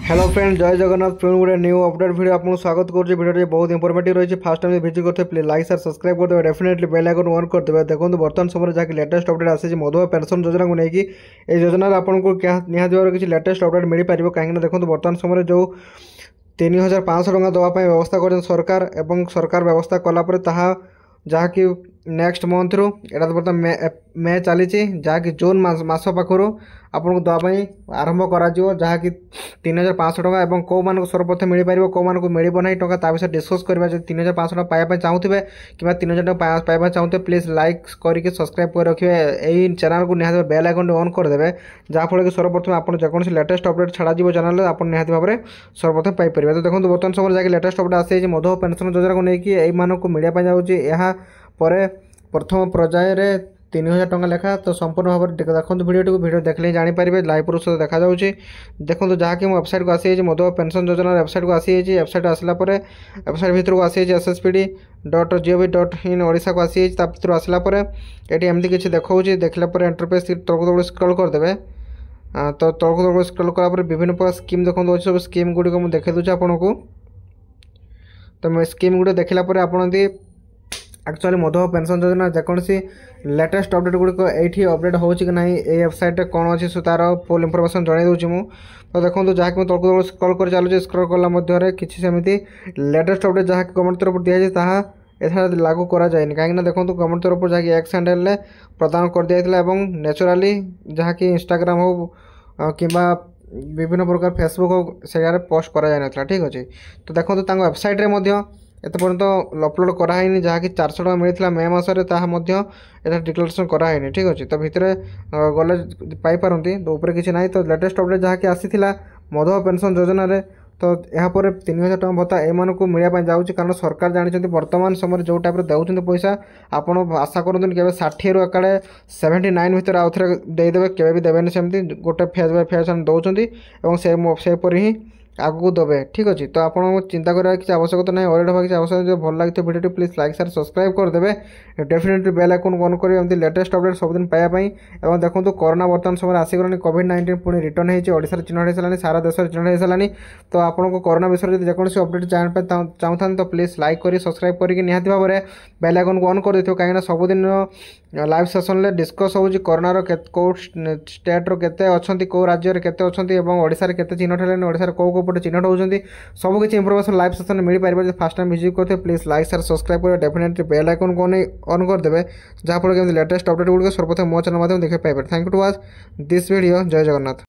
Hello friend जय Jagannath friend गोटे new update video आपको स्वागत करुँच वीडियो बहुत इंफॉर्मेटिव रही है। फास्ट टाइम विजिट करते प्लीज लाइक शेयर सब्सक्राइब करदे डेफिनेटली बेल आइकन ऑन करदे। देखो बर्तमान समय जहाँ लेटेस्ट अपडेट आसी मधुमेह पेंशन योजना को लेकिन ये योजना आपको निहार किसी लेटेस्ट अपडेट मिल पार कहीं देखो बर्तमान समय जो 3500 टଙ୍କା देवाई व्यवस्था कर सरकार एवं सरकार व्यवस्था कलापर जहाँकि नेक्स्ट मंथ रू एटा बर्तमान मे चली जहाँकि जून मास पाखर आपको देवाई आरंभ कर जहाँकि 3500 टଙ୍କା एवं कौ मान सर्वप्रथम मिल पार कौ मान मिल ना टका ता विषय डिस्कस करवा। जो 3500 टଙ୍କା पाइबा चाहूथे कि 3000 टଙ୍କା पाइबा चाहूथे प्लीज लाइक करके सब्सक्राइब कर रखिए यही चैनल को निहाती बेल आइकन ऑन करदे जहाँफल कि सर्वप्रथम आपको जेकोसी लेटेस्ट अपडेट छड़ा चैनल आप निहाती भाव में सर्वप्रथम पाइपर। तो देखो बर्तमान समय जहाँकि लेटेस्ट अपडेट आसी मधुमेह पेंशन योजना को लेकिन यही मिलवा जाऊँगी यहाँ प्रथम पर्यायर 3000 टଙ୍କା लेखा। तो संपूर्ण भाव में देखो वीडियो देखले जानीपारे लाइव प्रूफ सहित देखा देखो जहाँकि वेबसाइट को आसी मधुमेह पेंशन योजना वेबसाइट को आसी वेबसाइट आसला वेबसाइट भितर को आसी ssspd.gov.in ओडिशा को आसी भर आसला ये एमती किसी देखा देखला इंटरफेस तौक स्क्रॉल करदे। तो तौक स्क्रॉल कलापर विभिन्न प्रकार स्कीम देखो सब स्कीम गुड़िक मुझे देखे दूसरी आपन को। तो स्कीम गुड़ देखला आप एक्चुअली मधुमेह पेंशन योजना जेकोसी लेटेस्ट अपडेट गुड़िक ये अपडेट हो कि ना ये वेबसाइट कौन अच्छी तार फुल इनफॉरमेशन जन दूसरी मुझे। तो देखो जहाँकि तौक स्क्रॉल कर चलुचे स्क्रॉल कला मध्य किसी सेमती लेटेस्ट अपडेट जहाँ गवर्नमेंट तरफ दिखाई एथार लागू करा जाए कहीं देखो गवर्नमेंट तरफ जहाँकि एक्स हैंडल प्रदान कर दिया नेचुराली जहाँकि इंस्टाग्राम हो कि विभिन्न प्रकार फेसबुक हो से पोस्ट करा जाए ठीक अच्छे। तो देखो वेबसाइट एत पर्यंत अपलोड कराई जहाँकि 400 टଙ୍କା मिलता मे मसरे डिक्लेरेसन कराई ठीक अच्छे। तो भितर गले पाइपारती तो ऊपर किसी ना। तो लेटेस्ट अपडेट जहाँकि आसी मधुमेह पेंशन योजना तो यहाँ पर 3000 टଙ୍କା भत्ता एम को मिलवा जाऊँगी कारण सरकार जानते बर्तमान समय जो टाइप देते पैसा आपड़ आशा करते कि 60 रू एकाड़े 79 भितर आउ थे देदेवे केवे देवेनि सेमती गोटे फेज बाय फेज दौरान सेपर ही आगू देवे ठीक अच्छे। तो आपको चिंता करार किसी आवश्यकता नहीं ऑलरेडी हवा किसी आवश्यकता जो भल लगे video please like share subscribe करदे डेफिनेटली बेल आइकन ऑन कर एमती लेटेस्ट अपडेट सबुदिन पाइबाई। और देखो कोरोना बर्तमान समय आसीगलानी कोविड-19 पुणी रिटर्न होड़े चिन्ह सारा सारा देश चिन्ह हो सारानी। तो आपको कोरोना विषय जेकोसी अपडेट जानते चाहता तो प्लीज लाइक कर सब्सक्राइब करके निहाती भाव में बेल आइकन को ऑन कर देथियो कहीं सबुदिन लाइव सेसन में डिस्कस होउची कोरोनार कौ स्टेट्र केते अच्छी कौ राज्य केते अच्छी ओडिशा केते चिन्ह हेलेनि ओडिशा कौ पटे चिन्ह होती सबकि इनफॉरमेशन लाइव सेसन मिल पार। फास्ट टाइम विजिट करते प्लीज लाइक शेयर सब्सक्राइब कर डेफिनेटली बेल आइकन को ऑन करदे जहाँफल कि लेटेस्ट अपडेट गुड़िक सर्वप्रथम मो चैनल माध्यम देखे पाइपर। Thank you to watch this video. जय जगन्नाथ।